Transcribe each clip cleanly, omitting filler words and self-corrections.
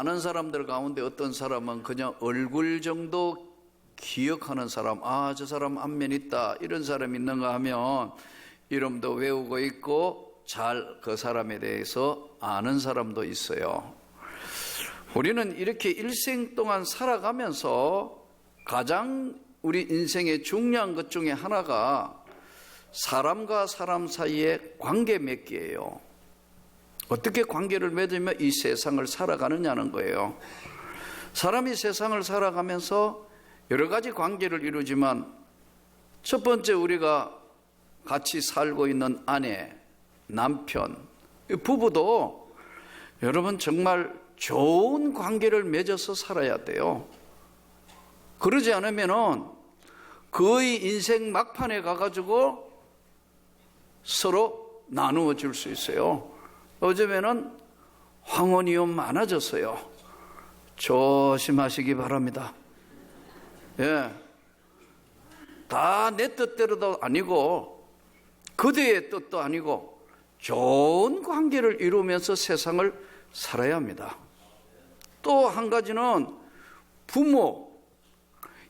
아는 사람들 가운데 어떤 사람은 그냥 얼굴 정도 기억하는 사람, 아, 저 사람 안면 있다, 이런 사람 있는가 하면 이름도 외우고 있고 잘 그 사람에 대해서 아는 사람도 있어요. 우리는 이렇게 일생 동안 살아가면서 가장 우리 인생의 중요한 것 중에 하나가 사람과 사람 사이의 관계 맺기예요. 어떻게 관계를 맺으며 이 세상을 살아가느냐는 거예요. 사람이 세상을 살아가면서 여러 가지 관계를 이루지만 첫 번째, 우리가 같이 살고 있는 아내, 남편, 부부도 여러분 정말 좋은 관계를 맺어서 살아야 돼요. 그러지 않으면은 거의 인생 막판에 가가지고 서로 나누어 줄 수 있어요. 요즘에는 황혼이혼 많아졌어요. 조심하시기 바랍니다. 예. 다 내 뜻대로도 아니고 그대의 뜻도 아니고 좋은 관계를 이루면서 세상을 살아야 합니다. 또 한 가지는 부모.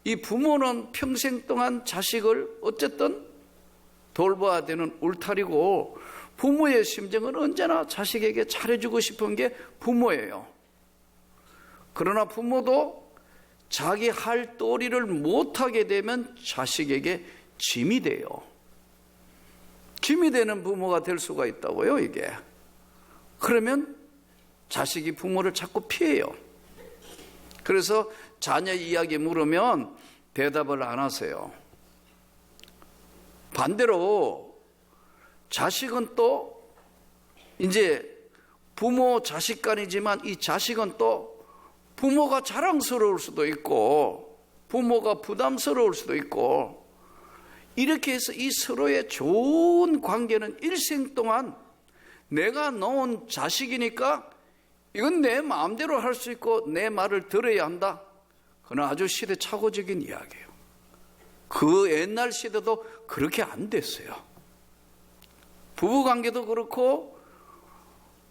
이 부모는 평생 동안 자식을 어쨌든 돌봐야 되는 울타리고, 부모의 심정은 언제나 자식에게 잘해주고 싶은 게 부모예요. 그러나 부모도 자기 할 도리를 못하게 되면 자식에게 짐이 돼요. 짐이 되는 부모가 될 수가 있다고요, 이게. 그러면 자식이 부모를 자꾸 피해요. 그래서 자녀 이야기 물으면 대답을 안 하세요. 반대로 자식은 또 이제 부모 자식 간이지만 이 자식은 또 부모가 자랑스러울 수도 있고 부모가 부담스러울 수도 있고, 이렇게 해서 이 서로의 좋은 관계는 일생 동안 내가 낳은 자식이니까 이건 내 마음대로 할 수 있고 내 말을 들어야 한다. 그건 아주 시대착오적인 이야기예요. 그 옛날 시대도 그렇게 안 됐어요. 부부관계도 그렇고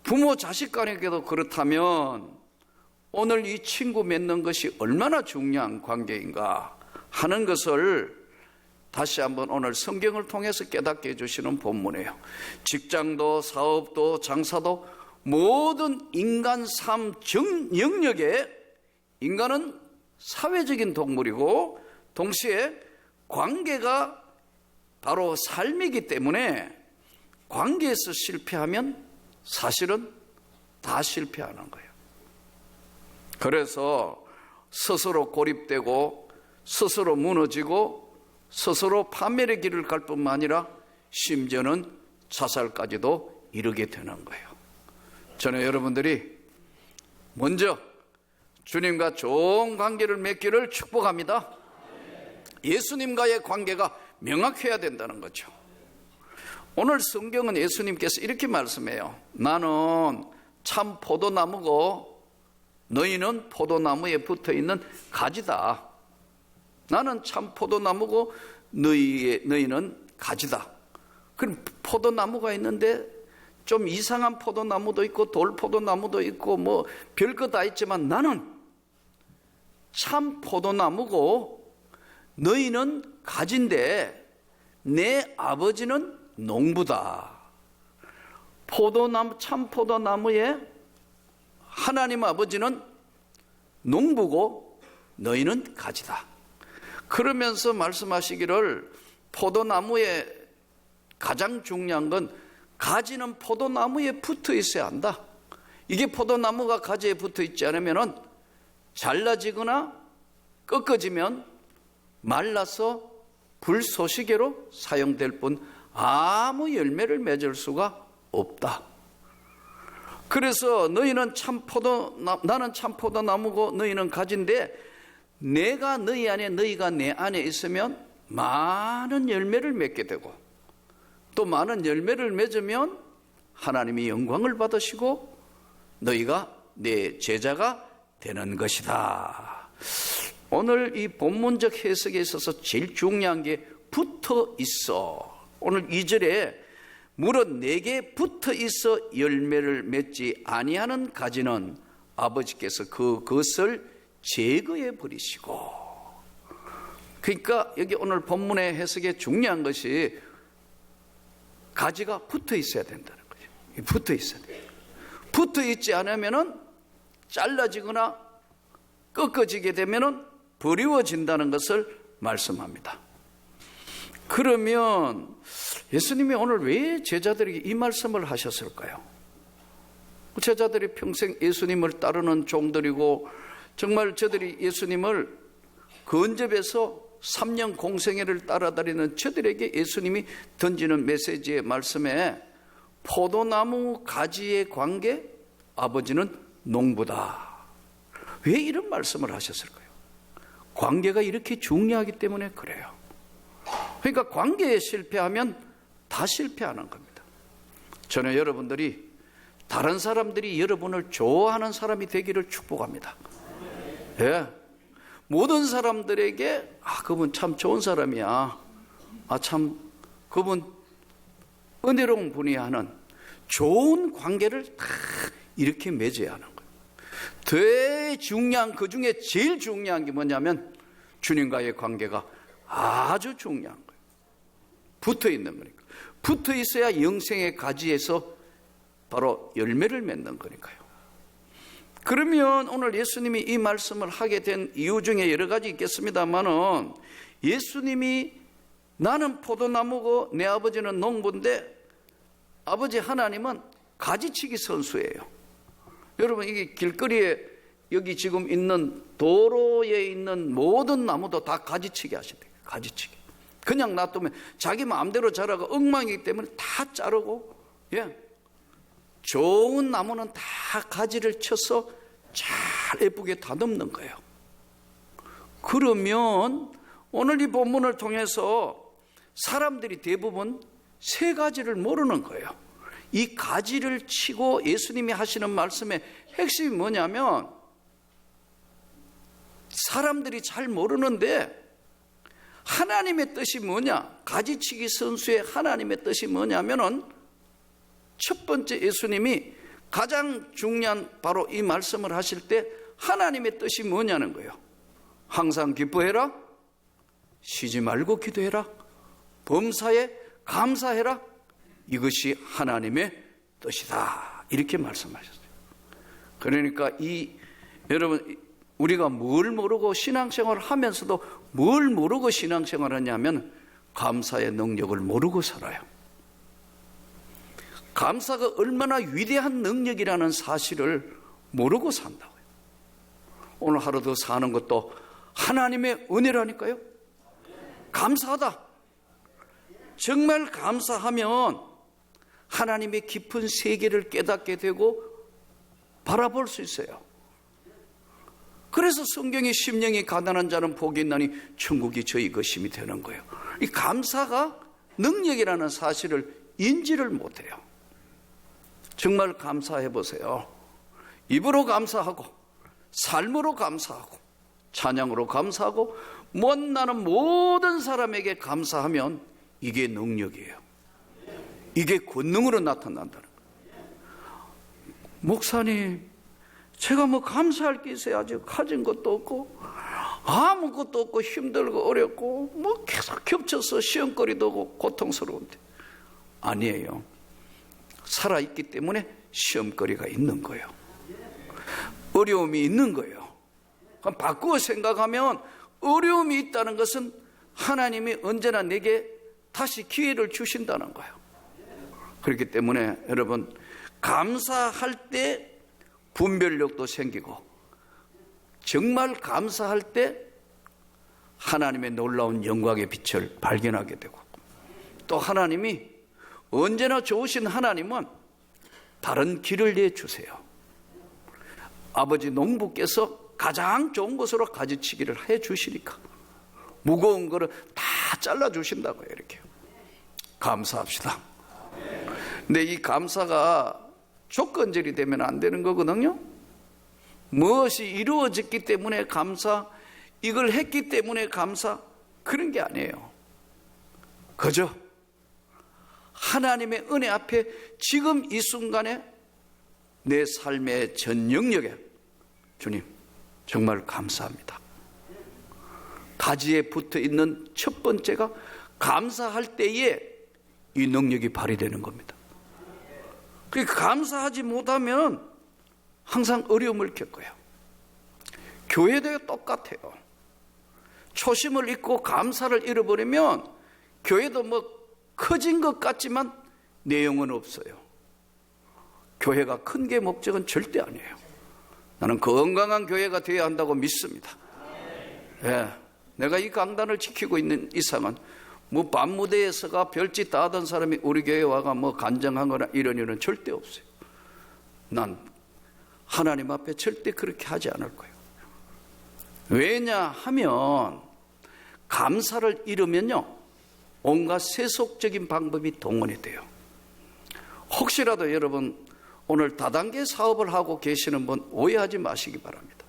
부모 자식 관계도 그렇다면 오늘 이 친구 맺는 것이 얼마나 중요한 관계인가 하는 것을 다시 한번 오늘 성경을 통해서 깨닫게 해주시는 본문이에요. 직장도 사업도 장사도 모든 인간 삶 영역에 인간은 사회적인 동물이고 동시에 관계가 바로 삶이기 때문에 관계에서 실패하면 사실은 다 실패하는 거예요. 그래서 스스로 고립되고 스스로 무너지고 스스로 파멸의 길을 갈 뿐만 아니라 심지어는 자살까지도 이르게 되는 거예요. 저는 여러분들이 먼저 주님과 좋은 관계를 맺기를 축복합니다. 예수님과의 관계가 명확해야 된다는 거죠. 오늘 성경은 예수님께서 이렇게 말씀해요. 나는 참 포도나무고 너희는 포도나무에 붙어있는 가지다. 나는 참 포도나무고 너희는 가지다. 그럼 포도나무가 있는데 좀 이상한 포도나무도 있고 돌포도나무도 있고 뭐 별거 다 있지만 나는 참 포도나무고 너희는 가지인데 내 아버지는 농부다. 포도나무, 참 포도나무에 하나님 아버지는 농부고 너희는 가지다. 그러면서 말씀하시기를 포도나무에 가장 중요한 건 가지는 포도나무에 붙어 있어야 한다. 이게 포도나무가 가지에 붙어 있지 않으면 잘라지거나 꺾어지면 말라서 불쏘시개로 사용될 뿐 아무 열매를 맺을 수가 없다. 그래서 너희는 나는 참 포도나무고 너희는 가지인데 내가 너희 안에 너희가 내 안에 있으면 많은 열매를 맺게 되고 또 많은 열매를 맺으면 하나님이 영광을 받으시고 너희가 내 제자가 되는 것이다. 오늘 이 본문적 해석에 있어서 제일 중요한 게 붙어 있어. 오늘 2절에 무릇 내게 붙어 있어 열매를 맺지 아니하는 가지는 아버지께서 그것을 제거해 버리시고, 그러니까 여기 오늘 본문의 해석에 중요한 것이 가지가 붙어 있어야 된다는 거죠. 붙어 있어야 돼요. 붙어 있지 않으면은 잘라지거나 꺾어지게 되면은 버리워진다는 것을 말씀합니다. 그러면 예수님이 오늘 왜 제자들에게 이 말씀을 하셨을까요? 제자들이 평생 예수님을 따르는 종들이고, 정말 저들이 예수님을 근접해서 3년 공생애를 따라다니는 저들에게 예수님이 던지는 메시지의 말씀에 포도나무 가지의 관계, 아버지는 농부다. 왜 이런 말씀을 하셨을까요? 관계가 이렇게 중요하기 때문에 그래요. 그러니까 관계에 실패하면 다 실패하는 겁니다. 저는 여러분들이 다른 사람들이 여러분을 좋아하는 사람이 되기를 축복합니다. 예. 모든 사람들에게 그분 참 좋은 사람이야, 참 그분 은혜로운 분이야 하는 좋은 관계를 다 이렇게 맺어야 하는 거예요. 되게 중요한, 그 중에 제일 중요한 게 뭐냐면 주님과의 관계가 아주 중요한 거예요. 붙어 있는 거니까. 붙어 있어야 영생의 가지에서 바로 열매를 맺는 거니까요. 그러면 오늘 예수님이 이 말씀을 하게 된 이유 중에 여러 가지 있겠습니다만은, 예수님이 나는 포도나무고 내 아버지는 농부인데 아버지 하나님은 가지치기 선수예요. 여러분, 이게 길거리에 여기 지금 있는 도로에 있는 모든 나무도 다 가지치기 하신대요. 가지치기. 그냥 놔두면 자기 마음대로 자라가 엉망이기 때문에 다 자르고, 좋은 나무는 다 가지를 쳐서 잘 예쁘게 다듬는 거예요. 그러면 오늘 이 본문을 통해서 사람들이 대부분 세 가지를 모르는 거예요. 이 가지를 치고 예수님이 하시는 말씀의 핵심이 뭐냐면, 사람들이 잘 모르는데 하나님의 뜻이 뭐냐, 가지치기 선수의 하나님의 뜻이 뭐냐면은, 첫 번째 예수님이 가장 중요한 바로 이 말씀을 하실 때 하나님의 뜻이 뭐냐는 거예요. 항상 기뻐해라, 쉬지 말고 기도해라, 범사에 감사해라, 이것이 하나님의 뜻이다, 이렇게 말씀하셨어요. 그러니까 여러분, 우리가 뭘 모르고 신앙생활을 하면서도 뭘 모르고 신앙생활을 하냐면 감사의 능력을 모르고 살아요. 감사가 얼마나 위대한 능력이라는 사실을 모르고 산다고요. 오늘 하루 더 사는 것도 하나님의 은혜라니까요. 감사하다. 정말 감사하면 하나님의 깊은 세계를 깨닫게 되고 바라볼 수 있어요. 그래서 성경이 심령이 가난한 자는 복이 있나니 천국이 저희 것임이 되는 거예요. 이 감사가 능력이라는 사실을 인지를 못해요. 정말 감사해 보세요. 입으로 감사하고, 삶으로 감사하고, 찬양으로 감사하고, 만나는 모든 사람에게 감사하면 이게 능력이에요. 이게 권능으로 나타난다는 거예요. 목사님, 제가 뭐 감사할 게 있어요? 아직 가진 것도 없고 아무것도 없고 힘들고 어렵고 뭐 계속 겹쳐서 시험거리도 오고 고통스러운데. 아니에요. 살아있기 때문에 시험거리가 있는 거예요. 어려움이 있는 거예요. 그럼 바꾸어 생각하면 어려움이 있다는 것은 하나님이 언제나 내게 다시 기회를 주신다는 거예요. 그렇기 때문에 여러분, 감사할 때 분별력도 생기고, 정말 감사할 때 하나님의 놀라운 영광의 빛을 발견하게 되고, 또 하나님이 언제나 좋으신 하나님은 다른 길을 내주세요. 아버지 농부께서 가장 좋은 것으로 가지치기를 해주시니까 무거운 거를 다 잘라주신다고요. 이렇게 감사합시다. 근데 이 감사가 조건절이 되면 안 되는 거거든요. 무엇이 이루어졌기 때문에 감사, 이걸 했기 때문에 감사, 그런 게 아니에요. 그저 하나님의 은혜 앞에 지금 이 순간에 내 삶의 전 영역에 주님 정말 감사합니다. 가지에 붙어 있는 첫 번째가 감사할 때에 이 능력이 발휘되는 겁니다. 그러니까 감사하지 못하면 항상 어려움을 겪어요. 교회도 똑같아요. 초심을 잃고 감사를 잃어버리면 교회도 뭐 커진 것 같지만 내용은 없어요. 교회가 큰 게 목적은 절대 아니에요. 나는 건강한 교회가 되어야 한다고 믿습니다. 예, 내가 이 강단을 지키고 있는 이상은 뭐 밤무대에서가 별짓 다 하던 사람이 우리 교회에 와가 뭐 간증하거나 이런 일은 절대 없어요. 난 하나님 앞에 절대 그렇게 하지 않을 거예요. 왜냐하면 감사를 잃으면요 온갖 세속적인 방법이 동원이 돼요. 혹시라도 여러분 오늘 다단계 사업을 하고 계시는 분 오해하지 마시기 바랍니다.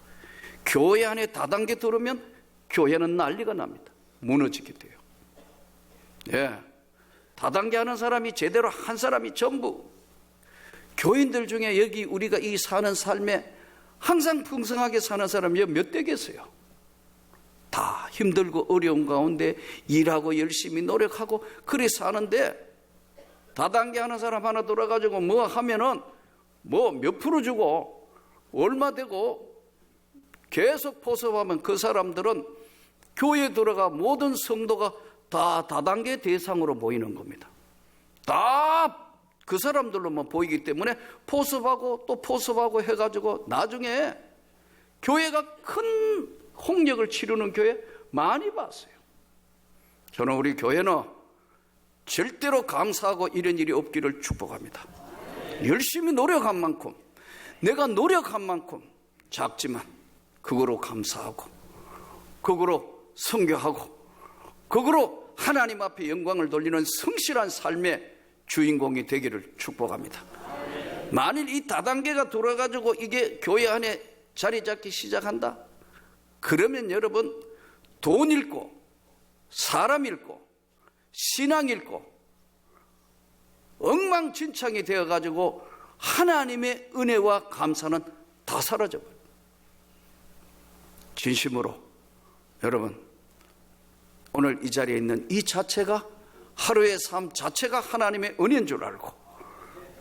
교회 안에 다단계 들어오면 교회는 난리가 납니다. 무너지게 돼요. 예, 다단계 하는 사람이 제대로 한 사람이 전부, 교인들 중에 여기 우리가 이 사는 삶에 항상 풍성하게 사는 사람이 몇 대 계세요. 다 힘들고 어려운 가운데 일하고 열심히 노력하고 그래 사는데 다단계 하는 사람 하나 돌아가지고 뭐 하면은 뭐 몇 프로 주고 얼마 되고 계속 포섭하면 그 사람들은 교회에 들어가 모든 성도가 다 다단계 대상으로 보이는 겁니다. 다 그 사람들로만 보이기 때문에 포섭하고 또 포섭하고 해가지고 나중에 교회가 큰 홍역을 치르는 교회 많이 봤어요. 저는 우리 교회는 절대로 감사하고 이런 일이 없기를 축복합니다. 열심히 노력한 만큼, 내가 노력한 만큼 작지만 그거로 감사하고 그거로 선교하고 그거로 하나님 앞에 영광을 돌리는 성실한 삶의 주인공이 되기를 축복합니다. 만일 이 다단계가 돌아가지고 이게 교회 안에 자리 잡기 시작한다? 그러면 여러분 돈 잃고 사람 잃고 신앙 잃고 엉망진창이 되어가지고 하나님의 은혜와 감사는 다 사라져버려요. 진심으로 여러분 오늘 이 자리에 있는 이 자체가 하루의 삶 자체가 하나님의 은혜인 줄 알고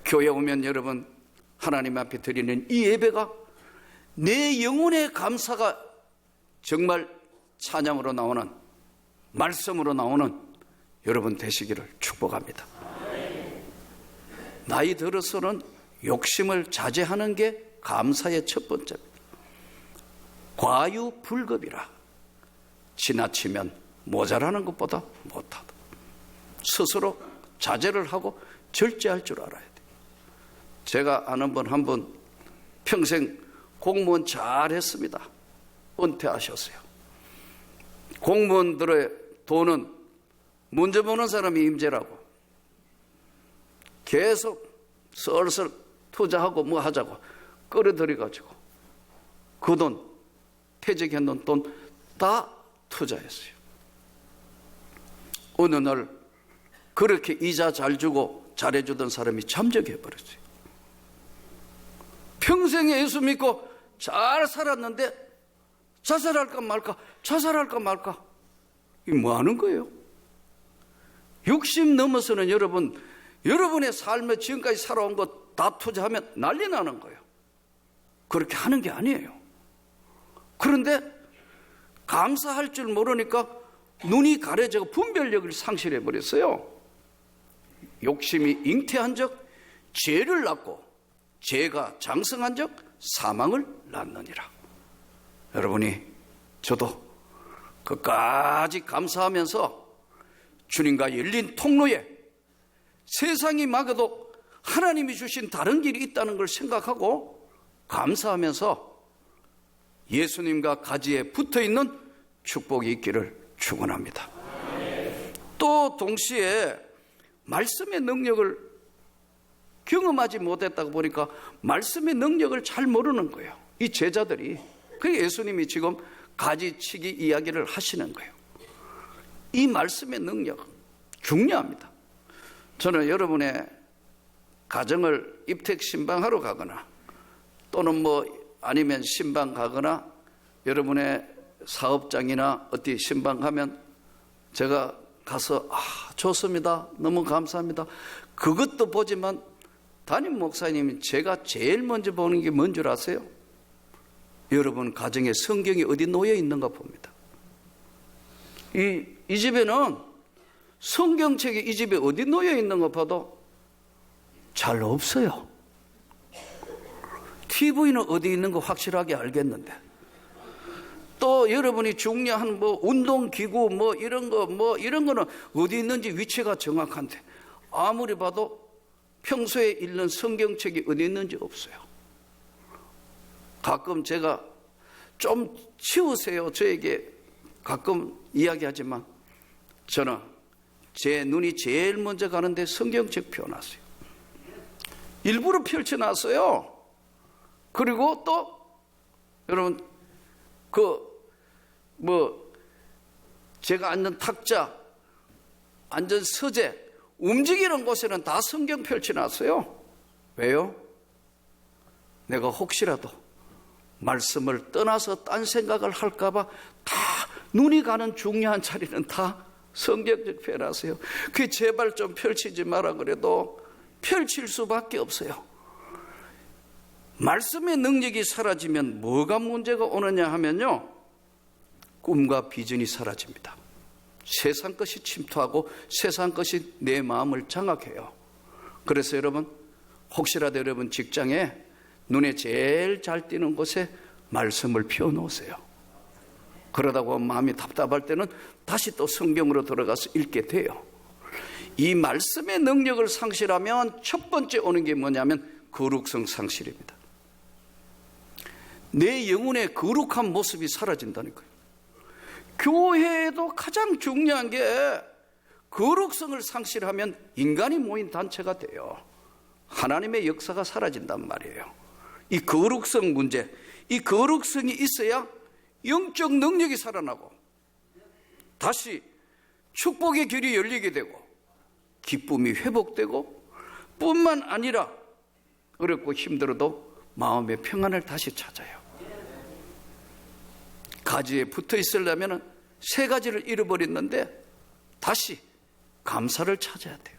교회 오면 여러분 하나님 앞에 드리는 이 예배가 내 영혼의 감사가 정말 찬양으로 나오는 말씀으로 나오는 여러분 되시기를 축복합니다. 나이 들어서는 욕심을 자제하는 게 감사의 첫 번째입니다. 과유불급이라 지나치면 모자라는 것보다 못하다. 스스로 자제를 하고 절제할 줄 알아야 돼요. 제가 아는 분 한 분 평생 공무원 잘했습니다. 은퇴하셨어요. 공무원들의 돈은 문제 보는 사람이 임재라고 계속 썰썰 투자하고 뭐 하자고 끌어들여가지고 그 돈 퇴직했는 돈 다 투자했어요. 어느 날 그렇게 이자 잘 주고 잘해주던 사람이 잠적해버렸어요. 평생에 예수 믿고 잘 살았는데 자살할까 말까 자살할까 말까 이게 뭐 하는 거예요? 60 넘어서는 여러분의 삶에 지금까지 살아온 것 다 투자하면 난리 나는 거예요. 그렇게 하는 게 아니에요. 그런데 감사할 줄 모르니까 눈이 가려져서 분별력을 상실해버렸어요. 욕심이 잉태한 적 죄를 낳고 죄가 장성한 적 사망을 낳느니라. 여러분이 저도 끝까지 감사하면서 주님과 열린 통로에 세상이 막아도 하나님이 주신 다른 길이 있다는 걸 생각하고 감사하면서 예수님과 가지에 붙어있는 축복이 있기를 축원합니다. 또 동시에 말씀의 능력을 경험하지 못했다고 보니까 말씀의 능력을 잘 모르는 거예요. 이 제자들이. 그게 예수님이 지금 가지치기 이야기를 하시는 거예요. 이 말씀의 능력 중요합니다. 저는 여러분의 가정을 입택 신방하러 가거나 또는 뭐 아니면 신방 가거나 여러분의 사업장이나 어디 신방 가면 제가 가서 좋습니다. 너무 감사합니다. 그것도 보지만 담임 목사님이 제가 제일 먼저 보는 게 뭔 줄 아세요? 여러분 가정에 성경이 어디 놓여 있는가 봅니다. 이 집에는 성경책이 이 집에 어디 놓여 있는 거 봐도 잘 없어요. TV는 어디 있는 거 확실하게 알겠는데, 또 여러분이 중요한 운동기구 이런 거는 어디 있는지 위치가 정확한데 아무리 봐도 평소에 읽는 성경책이 어디 있는지 없어요. 가끔 제가 좀 치우세요 저에게 가끔 이야기하지만 저는 제 눈이 제일 먼저 가는데 성경책 펴놨어요. 일부러 펼쳐놨어요. 그리고 또 여러분 제가 앉는 탁자, 앉은 서재, 움직이는 곳에는 다 성경 펼쳐놨어요. 왜요? 내가 혹시라도 말씀을 떠나서 딴 생각을 할까봐 다 눈이 가는 중요한 자리는 다 성경책 펴놨어요. 그 제발 좀 펼치지 마라 그래도 펼칠 수밖에 없어요. 말씀의 능력이 사라지면 뭐가 문제가 오느냐 하면요, 꿈과 비전이 사라집니다. 세상 것이 침투하고 세상 것이 내 마음을 장악해요. 그래서 여러분 혹시라도 여러분 직장에 눈에 제일 잘 띄는 곳에 말씀을 펴놓으세요. 그러다가 마음이 답답할 때는 다시 또 성경으로 들어가서 읽게 돼요. 이 말씀의 능력을 상실하면 첫 번째 오는 게 뭐냐면 거룩성 상실입니다. 내 영혼의 거룩한 모습이 사라진다는 거예요. 교회에도 가장 중요한 게 거룩성을 상실하면 인간이 모인 단체가 돼요. 하나님의 역사가 사라진단 말이에요. 이 거룩성 문제, 이 거룩성이 있어야 영적 능력이 살아나고 다시 축복의 길이 열리게 되고 기쁨이 회복되고 뿐만 아니라 어렵고 힘들어도 마음의 평안을 다시 찾아요. 가지에 붙어 있으려면 세 가지를 잃어버렸는데 다시 감사를 찾아야 돼요.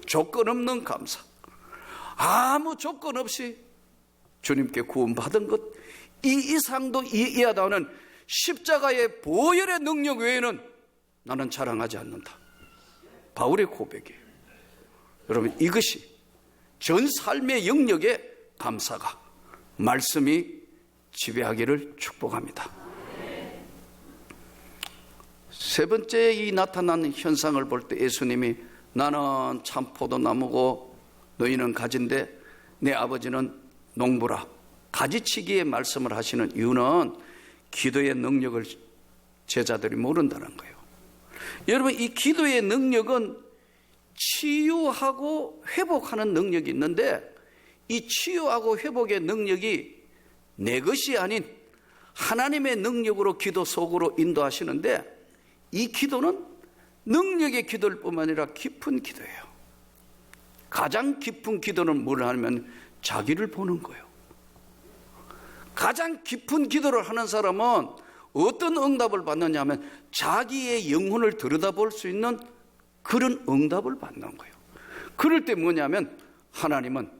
조건 없는 감사. 아무 조건 없이 주님께 구원받은 것, 이 이상도 이해하다는 십자가의 보혈의 능력 외에는 나는 자랑하지 않는다. 바울의 고백이에요. 여러분 이것이 전 삶의 영역에 감사가, 말씀이 지배하기를 축복합니다. 세 번째 이 나타난 현상을 볼 때 예수님이 나는 참 포도나무고 너희는 가지인데 내 아버지는 농부라, 가지치기의 말씀을 하시는 이유는 기도의 능력을 제자들이 모른다는 거예요. 여러분 이 기도의 능력은 치유하고 회복하는 능력이 있는데 이 치유하고 회복의 능력이 내 것이 아닌 하나님의 능력으로 기도 속으로 인도하시는데 이 기도는 능력의 기도일 뿐만 아니라 깊은 기도예요. 가장 깊은 기도는 뭘 하면 자기를 보는 거예요. 가장 깊은 기도를 하는 사람은 어떤 응답을 받느냐 하면 자기의 영혼을 들여다볼 수 있는 그런 응답을 받는 거예요. 그럴 때 뭐냐면 하나님은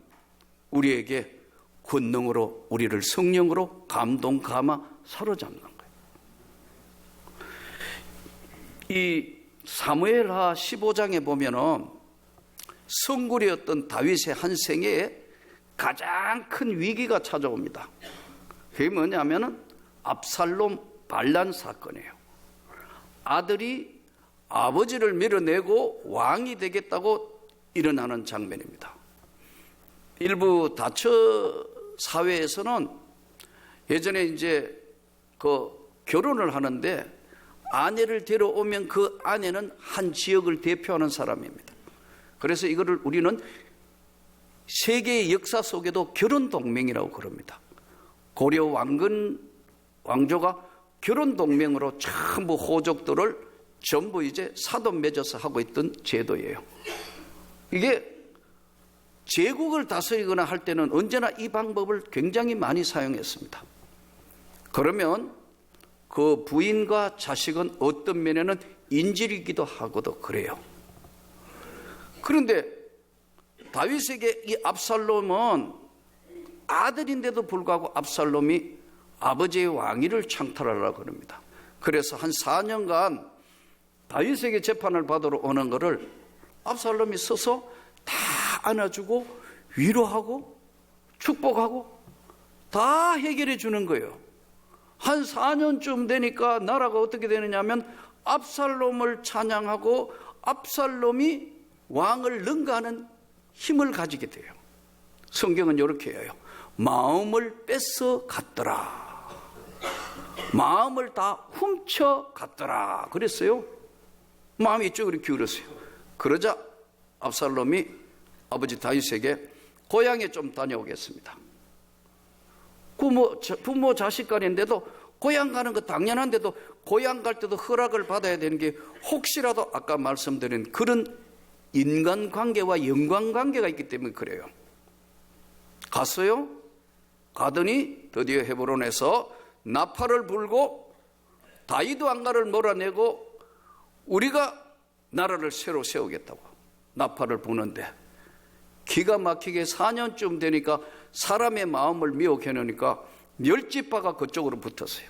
우리에게 권능으로 우리를 성령으로 감동, 감화, 사로잡는 거예요. 이 사무엘하 15장에 보면은 성골이었던 다윗의 한 생애에 가장 큰 위기가 찾아옵니다. 그게 뭐냐면은 압살롬 반란 사건이에요. 아들이 아버지를 밀어내고 왕이 되겠다고 일어나는 장면입니다. 일부 다처 사회에서는 예전에 이제 결혼을 하는데 아내를 데려오면 그 아내는 한 지역을 대표하는 사람입니다. 그래서 이거를 우리는 세계의 역사 속에도 결혼동맹이라고 그럽니다. 고려 왕조가 결혼동맹으로 전부 호족들을 전부 이제 사돈 맺어서 하고 있던 제도예요. 이게 제국을 다스리거나 할 때는 언제나 이 방법을 굉장히 많이 사용했습니다. 그러면 그 부인과 자식은 어떤 면에는 인질이기도 하고도 그래요. 그런데 다윗에게 이 압살롬은 아들인데도 불구하고 압살롬이 아버지의 왕위를 창탈하려고 합니다. 그래서 한 4년간 다윗에게 재판을 받으러 오는 것을 압살롬이 서서 다 안아주고 위로하고 축복하고 다 해결해 주는 거예요. 한 4년쯤 되니까 나라가 어떻게 되느냐 하면 압살롬을 찬양하고 압살롬이 왕을 능가하는 힘을 가지게 돼요. 성경은 이렇게 해요. 마음을 뺏어 갔더라. 마음을 다 훔쳐 갔더라. 그랬어요. 마음이 이쪽으로 기울었어요. 그러자 압살롬이 아버지 다윗에게 고향에 좀 다녀오겠습니다. 부모 자식 간인데도 고향 가는 거 당연한데도 고향 갈 때도 허락을 받아야 되는 게 혹시라도 아까 말씀드린 그런 인간관계와 영광관계가 있기 때문에 그래요. 갔어요. 가더니 드디어 헤브론에서 나팔을 불고 다윗 왕가를 몰아내고 우리가 나라를 새로 세우겠다고 나팔을 부는데 기가 막히게 4년쯤 되니까 사람의 마음을 미혹해 놓으니까 멸치파가 그쪽으로 붙었어요.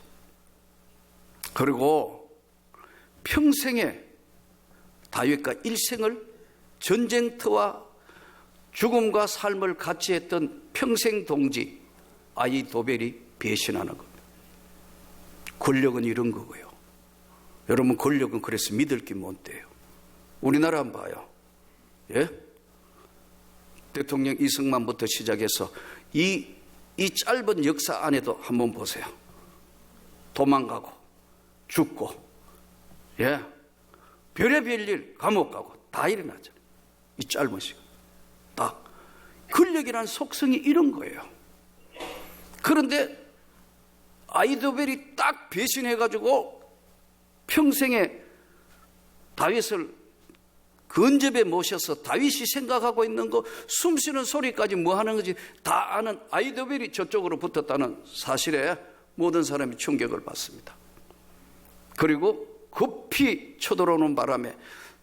그리고 평생에 다윗과 일생을 전쟁터와 죽음과 삶을 같이 했던 평생 동지 아히도벨이 배신하는 겁니다. 권력은 이런 거고요. 여러분, 권력은 그래서 믿을 게 뭔데요? 우리나라 한번 봐요. 예? 대통령 이승만부터 시작해서 이 짧은 역사 안에도 한번 보세요. 도망가고 죽고 예, 별의별 일 감옥 가고 다 일어나잖아요. 이 짧은 시간 딱 권력이라는 속성이 이런 거예요. 그런데 아히도벨이 딱 배신해가지고 평생에 다윗을 근접에 모셔서 다윗이 생각하고 있는 거 숨쉬는 소리까지 뭐 하는 건지 다 아는 아히도벨이 저쪽으로 붙었다는 사실에 모든 사람이 충격을 받습니다. 그리고 급히 쳐들어오는 바람에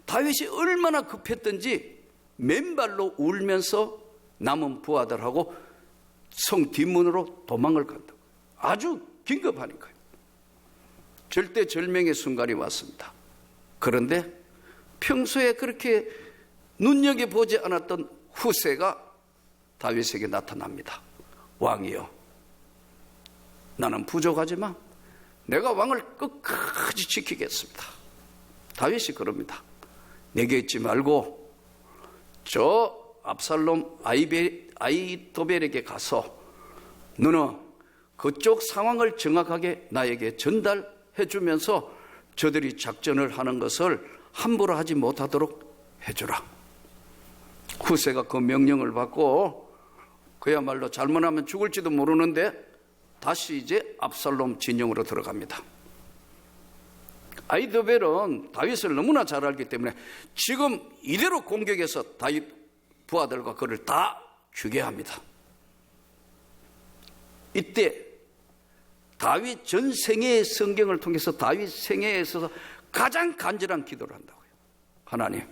다윗이 얼마나 급했던지 맨발로 울면서 남은 부하들하고 성 뒷문으로 도망을 간다고. 아주 긴급하니까요. 절대절명의 순간이 왔습니다. 그런데 평소에 그렇게 눈여겨보지 않았던 후세가 다윗에게 나타납니다. 왕이여, 나는 부족하지만 내가 왕을 끝까지 지키겠습니다. 다윗이 그럽니다. 내게 있지 말고 저 압살롬 아히도벨에게 가서 너는 그쪽 상황을 정확하게 나에게 전달해 주면서 저들이 작전을 하는 것을 함부로 하지 못하도록 해주라. 후세가 그 명령을 받고 그야말로 잘못하면 죽을지도 모르는데 다시 이제 압살롬 진영으로 들어갑니다. 아히도벨은 다윗을 너무나 잘 알기 때문에 지금 이대로 공격해서 다윗 부하들과 그를 다 죽게 합니다. 이때 다윗 전생애의 성경을 통해서 다윗 생애에 있어서 가장 간절한 기도를 한다고요. 하나님,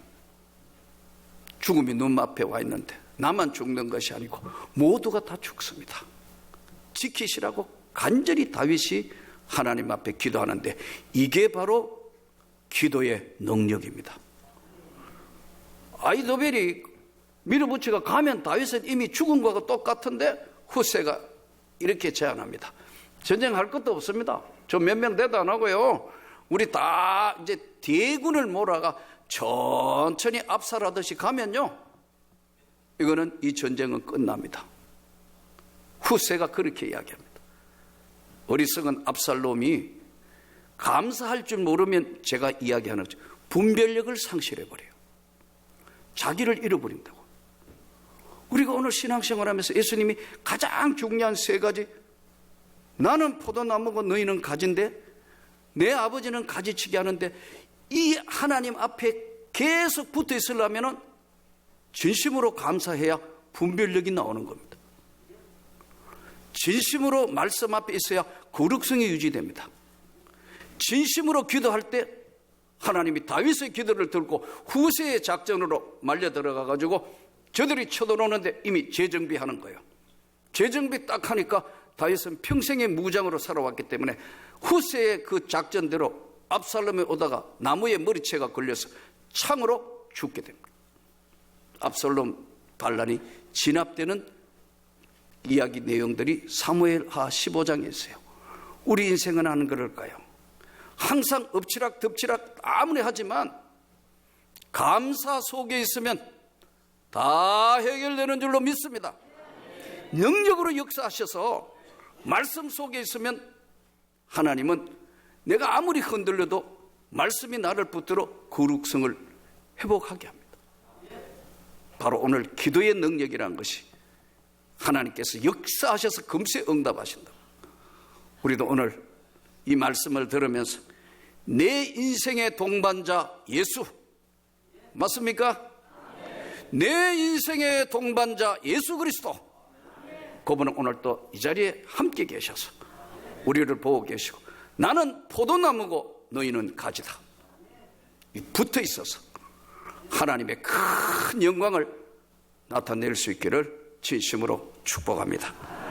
죽음이 눈앞에 와 있는데 나만 죽는 것이 아니고 모두가 다 죽습니다. 지키시라고 간절히 다윗이 하나님 앞에 기도하는데 이게 바로 기도의 능력입니다. 아히도벨이 밀어붙이가 가면 다윗은 이미 죽은 것과 똑같은데 후세가 이렇게 제안합니다. 전쟁할 것도 없습니다. 저 몇 명 대도 안 하고요. 우리 다 이제 대군을 몰아가 천천히 압살하듯이 가면요, 이거는 이 전쟁은 끝납니다. 후세가 그렇게 이야기합니다. 어리석은 압살롬이 감사할 줄 모르면 제가 이야기하는 거죠. 분별력을 상실해버려요. 자기를 잃어버린다고. 우리가 오늘 신앙생활하면서 예수님이 가장 중요한 세 가지, 나는 포도나무고 너희는 가지인데 내 아버지는 가지치기 하는데, 이 하나님 앞에 계속 붙어 있으려면 진심으로 감사해야 분별력이 나오는 겁니다. 진심으로 말씀 앞에 있어야 거룩성이 유지됩니다. 진심으로 기도할 때 하나님이 다윗의 기도를 듣고 후세의 작전으로 말려 들어가 가지고 저들이 쳐들어오는데 이미 재정비하는 거예요. 재정비 딱 하니까 다윗은 평생의 무장으로 살아왔기 때문에 후세의 그 작전대로 압살롬이 오다가 나무에 머리채가 걸려서 창으로 죽게 됩니다. 압살롬 반란이 진압되는 이야기 내용들이 사무엘하 15장에 있어요. 우리 인생은 안 그럴까요? 항상 엎치락 덮치락 아무리 하지만 감사 속에 있으면 다 해결되는 줄로 믿습니다. 능력으로 역사하셔서 말씀 속에 있으면 하나님은 내가 아무리 흔들려도 말씀이 나를 붙들어 거룩성을 회복하게 합니다. 바로 오늘 기도의 능력이라는 것이 하나님께서 역사하셔서 금세 응답하신다. 우리도 오늘 이 말씀을 들으면서 내 인생의 동반자 예수 맞습니까? 내 인생의 동반자 예수 그리스도, 그분은 오늘 또 이 자리에 함께 계셔서 우리를 보고 계시고 나는 포도나무고 너희는 가지다 붙어 있어서 하나님의 큰 영광을 나타낼 수 있기를 진심으로 축복합니다.